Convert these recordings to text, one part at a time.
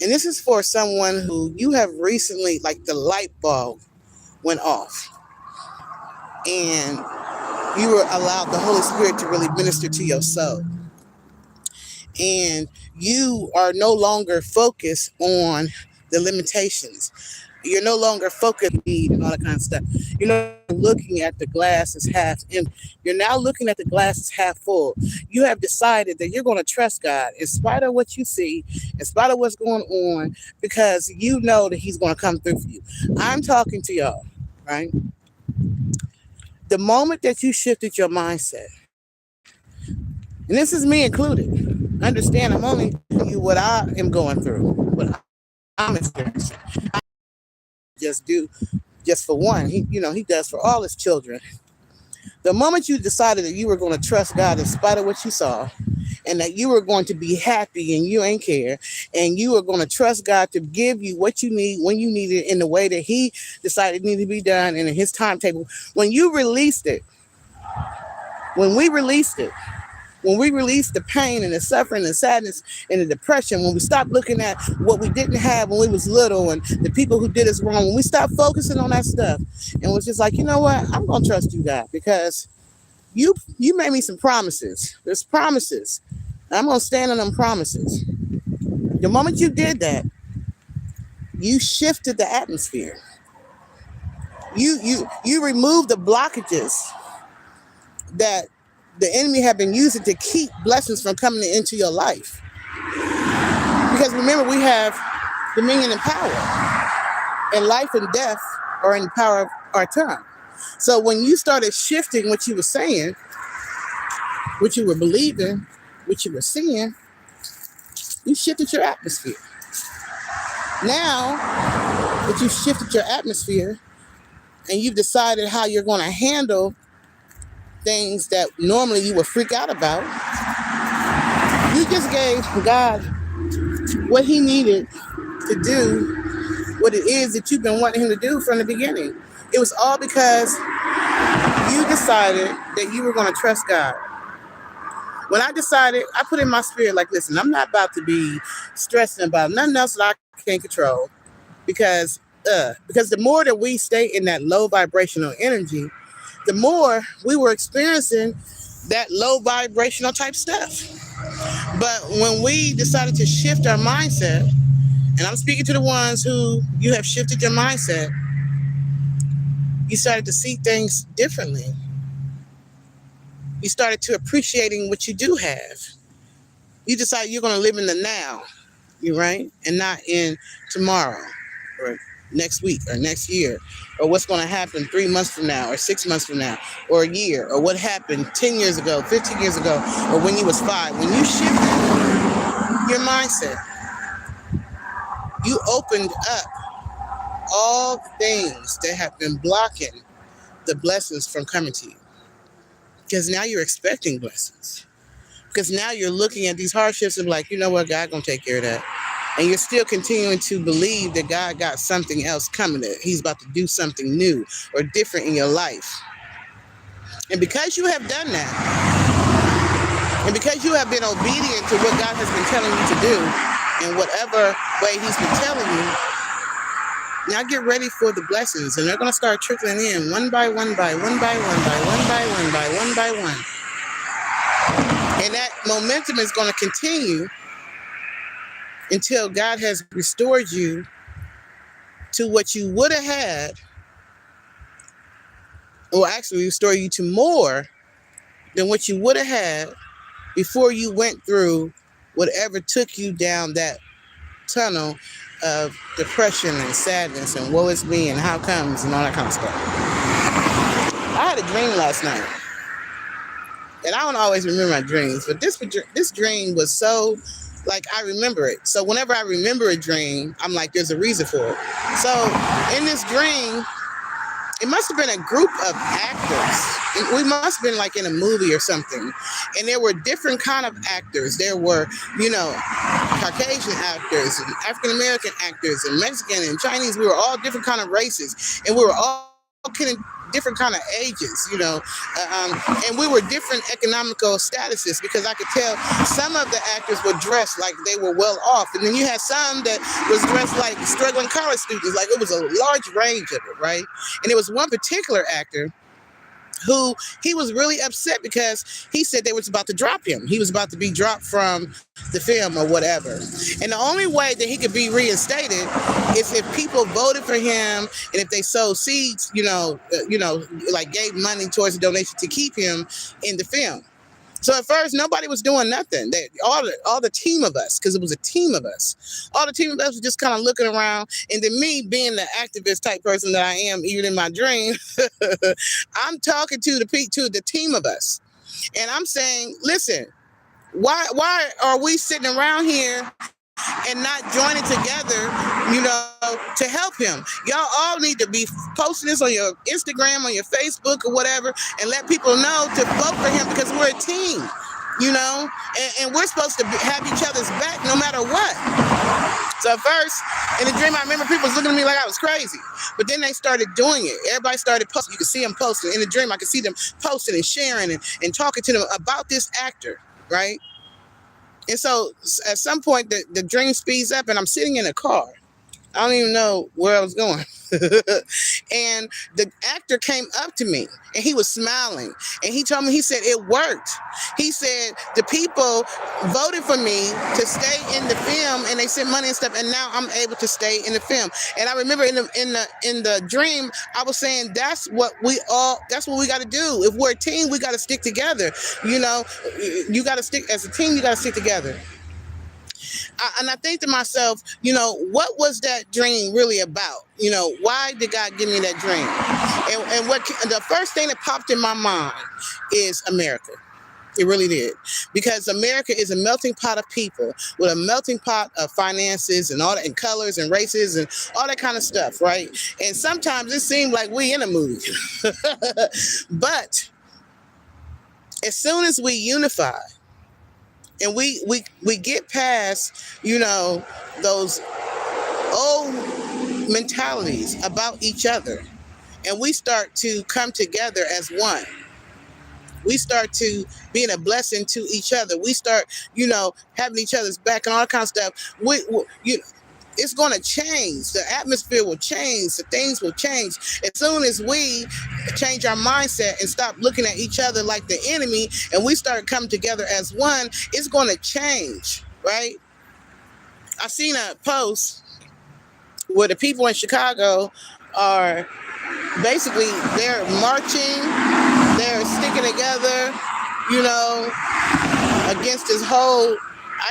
And this is for someone who you have recently, like the light bulb went off, and you were allowed the Holy Spirit to really minister to your soul. And you are no longer focused on the limitations. You're no longer focused on need and all that kind of stuff. You're not looking at the glass as half empty. You're now looking at the glass as half full. You have decided that you're going to trust God in spite of what you see, in spite of what's going on, because you know that He's going to come through for you. I'm talking to y'all, right? The moment that you shifted your mindset, and this is me included, understand I'm only telling you what I am going through, what I'm experiencing. I just do, just for one. He does for all his children. The moment you decided that you were going to trust God in spite of what you saw, and that you were going to be happy and you ain't care, and you were going to trust God to give you what you need when you need it in the way that He decided it needed to be done and in His timetable, when you released it, when we released it, when we released the pain and the suffering and sadness and the depression, when we stopped looking at what we didn't have when we was little and the people who did us wrong, when we stopped focusing on that stuff and was just like, you know what, I'm going to trust you, God, because you made me some promises. There's promises. I'm going to stand on them promises. The moment you did that, you shifted the atmosphere. You removed the blockages that the enemy have been using to keep blessings from coming into your life. Because remember, we have dominion and power, and life and death are in the power of our tongue. So when you started shifting what you were saying, what you were believing, what you were seeing, you shifted your atmosphere. Now that you shifted your atmosphere and you've decided how you're going to handle things that normally you would freak out about, you just gave God what He needed to do what it is that you've been wanting Him to do from the beginning. It was all because you decided that you were going to trust God. When I decided, I put in my spirit, like, listen, I'm not about to be stressing about nothing else that I can't control, because the more that we stay in that low vibrational energy, the more we were experiencing that low vibrational type stuff. But when we decided to shift our mindset, and I'm speaking to the ones who you have shifted your mindset, you started to see things differently. You started to appreciating what you do have. You decided you're going to live in the now, you right? And not in tomorrow or next week or next year, or what's going to happen 3 months from now or 6 months from now or a year, or what happened 10 years ago, 15 years ago, or when you was 5. When you shifted your mindset, you opened up all things that have been blocking the blessings from coming to you. Because now you're expecting blessings. Because now you're looking at these hardships and like, you know what, God gonna take care of that. And you're still continuing to believe that God got something else coming. That He's about to do something new or different in your life. And because you have done that, and because you have been obedient to what God has been telling you to do, in whatever way He's been telling you, now get ready for the blessings, and they're going to start trickling in one by one by one by one by one by one by one by one. And that momentum is going to continue until God has restored you to what you would have had, or actually restore you to more than what you would have had before you went through whatever took you down that tunnel of depression and sadness and woe is me and how comes and all that kind of stuff. I had a dream last night, and I don't always remember my dreams, but this dream was so, like, I remember it. So whenever I remember a dream, I'm like, there's a reason for it. So in this dream, it must have been a group of actors. We must have been like in a movie or something. And there were different kind of actors. There were, Caucasian actors and African-American actors and Mexican and Chinese. We were all different kind of races. And we were all different kind of ages, and we were different economical statuses, because I could tell some of the actors were dressed like they were well off, and then you had some that was dressed like struggling college students. Like, it was a large range of it, right? And there was one particular actor who he was really upset because he said they was about to drop him. He was about to be dropped from the film or whatever. And the only way that he could be reinstated is if people voted for him, and if they sowed seeds, like gave money towards a donation to keep him in the film. So at first, nobody was doing nothing. All the team of us, because it was a team of us, all the team of us were just kind of looking around. And then me, being the activist type person that I am, even in my dream, I'm talking to the team of us, and I'm saying, listen, why are we sitting around here and not joining together, to help him? Y'all all need to be posting this on your Instagram, on your Facebook or whatever, and let people know to vote for him, because we're a team, and we're supposed to have each other's back no matter what. So at first, in the dream, I remember people was looking at me like I was crazy, but then they started doing it. Everybody started posting. You could see them posting. In the dream, I could see them posting and sharing and talking to them about this actor, right? And so at some point, the dream speeds up, and I'm sitting in a car. I don't even know where I was going. And the actor came up to me, and he was smiling. And he told me, he said, it worked. He said, the people voted for me to stay in the film, and they sent money and stuff, and now I'm able to stay in the film. And I remember in the dream, I was saying, that's what we got to do. If we're a team, we got to stick together. You got to stick as a team. You got to stick together. And I think to myself, what was that dream really about? Why did God give me that dream? And what the first thing that popped in my mind is America. It really did. Because America is a melting pot of people with a melting pot of finances and all that, and colors and races and all that kind of stuff, right? And sometimes it seemed like we in a movie. But as soon as we unify, and we get past, those old mentalities about each other, and we start to come together as one. We start to being a blessing to each other. We start, having each other's back and all that kind of stuff. It's going to change. The atmosphere will change. The things will change. As soon as we change our mindset and stop looking at each other like the enemy, and we start coming together as one, it's going to change, right? I seen a post where the people in Chicago are basically, they're marching, they're sticking together, against this whole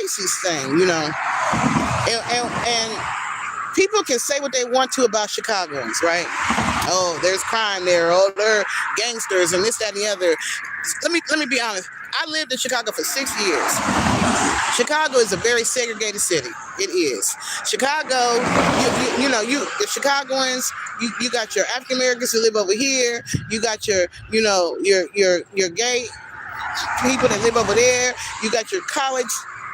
ISIS thing, And people can say what they want to about Chicagoans, right? Oh, there's crime there. Oh, they're gangsters and this, that, and the other. Let me be honest. I lived in Chicago for 6 years. Chicago is a very segregated city. It is. Chicago, the Chicagoans, you got your African Americans who live over here. You got your gay people that live over there. You got your college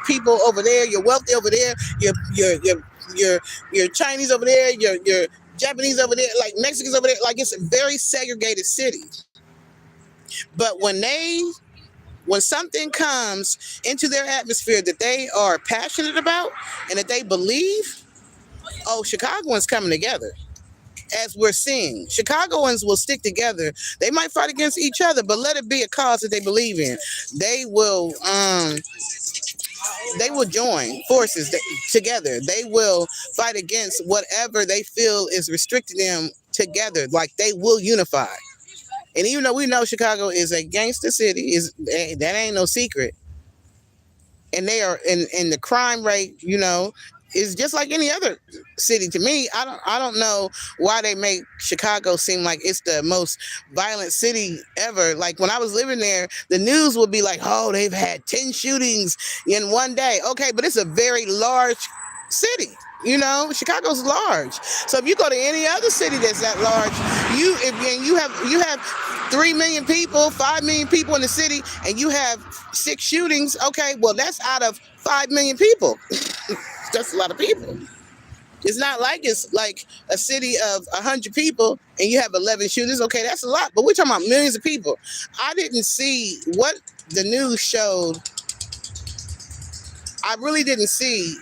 people over there, you're wealthy over there, you're Chinese over there, you're Japanese over there, like Mexicans over there. Like, it's a very segregated city. But when something comes into their atmosphere that they are passionate about and that they believe, Chicagoans coming together. As we're seeing, Chicagoans will stick together. They might fight against each other, but let it be a cause that they believe in. They will join forces together. They will fight against whatever they feel is restricting them together. Like, they will unify. And even though we know Chicago is a gangster city, that ain't no secret. And they are in the crime rate, is just like any other city. To me, I don't know why they make Chicago seem like it's the most violent city ever. Like, when I was living there, the news would be like, oh, they've had 10 shootings in one day. Okay, but it's a very large city. Chicago's large. So if you go to any other city that's that large, you have 3 million people, 5 million people in the city, and you have 6 shootings. Okay, well, that's out of 5 million people. That's a lot of people. It's not like it's like a city of 100 people and you have 11 shooters. Okay, that's a lot, but we're talking about millions of people. I didn't see what the news showed. I really didn't see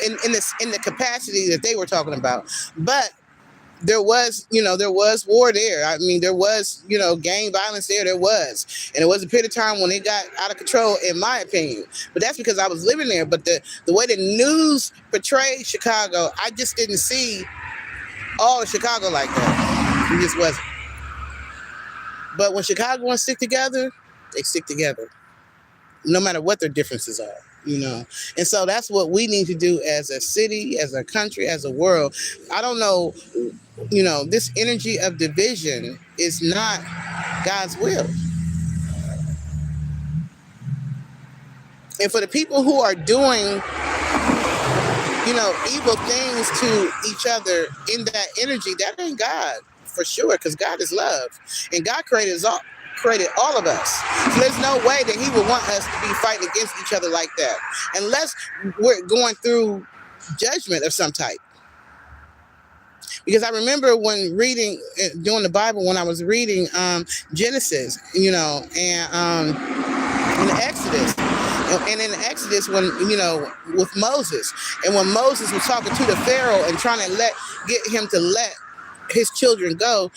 in the capacity that they were talking about. But there was, there was war there. I mean, there was, gang violence there. There was, and it was a period of time when it got out of control, in my opinion. But that's because I was living there. But the way the news portrayed Chicago, I just didn't see all of Chicago like that. It just wasn't. But when Chicagoans stick together, they stick together, no matter what their differences are. And so that's what we need to do as a city, as a country, as a world. I don't know, this energy of division is not God's will. And for the people who are doing, evil things to each other in that energy, that ain't God for sure, because God is love. And God created all of us. So there's no way that he would want us to be fighting against each other like that, unless we're going through judgment of some type. Because I remember when reading, during the Bible, when I was reading Genesis, and in the Exodus, and in the Exodus, when, with Moses, and when Moses was talking to the Pharaoh and trying to get him to let his children go,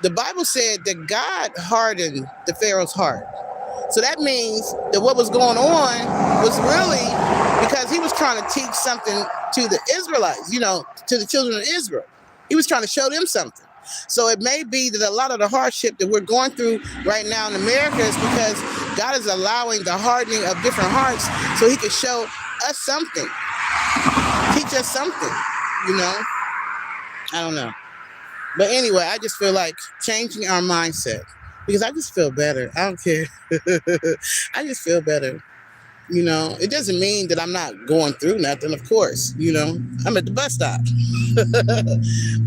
the Bible said that God hardened the Pharaoh's heart. So that means that what was going on was really because he was trying to teach something to the Israelites, to the children of Israel. He was trying to show them something. So it may be that a lot of the hardship that we're going through right now in America is because God is allowing the hardening of different hearts so he can show us something, teach us something, I don't know. But anyway, I just feel like changing our mindset, because I just feel better. I don't care. I just feel better. It doesn't mean that I'm not going through nothing, of course. I'm at the bus stop.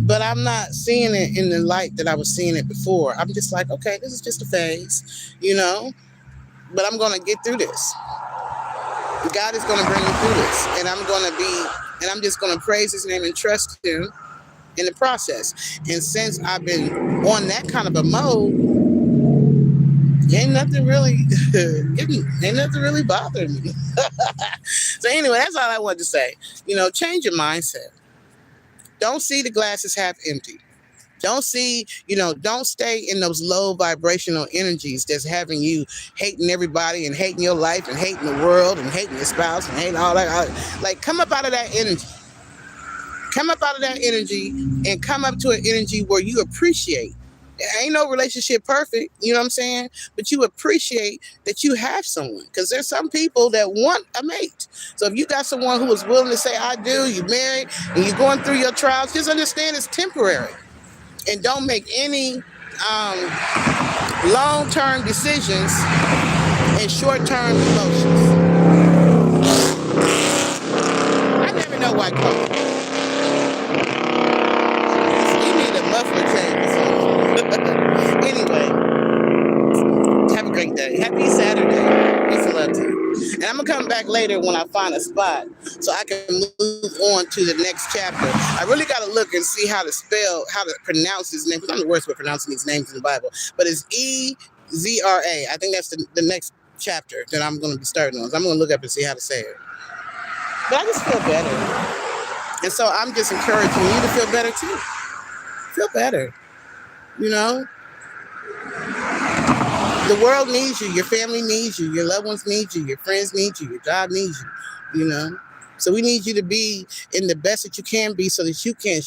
But I'm not seeing it in the light that I was seeing it before. I'm just like, okay, this is just a phase, but I'm going to get through this. God is going to bring me through this. And I'm just going to praise his name and trust him in the process. And since I've been on that kind of a mode, ain't nothing really bothering me. So anyway, that's all I wanted to say. Change your mindset. Don't see the glasses half empty. Don't stay in those low vibrational energies that's having you hating everybody and hating your life and hating the world and hating your spouse and hating all that. Like, come up out of that energy. Come up out of that energy and come up to an energy where you appreciate. Ain't no relationship perfect, you know what I'm saying? But you appreciate that you have someone, because there's some people that want a mate. So if you got someone who is willing to say, I do, you married, and you're going through your trials, just understand it's temporary. And don't make any long-term decisions and short-term emotions. I never know why coffee. You need a muffler change or something. Anyway, have a great day. Happy Saturday. Peace and love to you. And I'm going to come back later when I find a spot so I can move on to the next chapter. I really got to look and see how to pronounce his name, because I'm the worst with pronouncing these names in the Bible. But it's Ezra. I think that's the next chapter that I'm going to be starting on. So I'm going to look up and see how to say it. But I just feel better. And so I'm just encouraging you to feel better too. Feel better. The world needs you. Your family needs you. Your loved ones need you. Your friends need you. Your job needs you. So we need you to be in the best that you can be, so that you can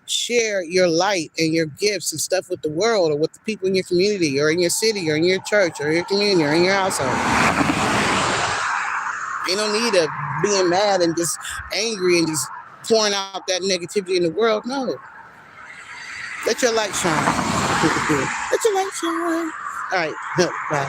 share your light and your gifts and stuff with the world, or with the people in your community, or in your city, or in your church, or your community, or in your household. You don't need to being mad and just angry and just pouring out that negativity in the world. No. Let your light shine. Let your light shine. All right. Bye.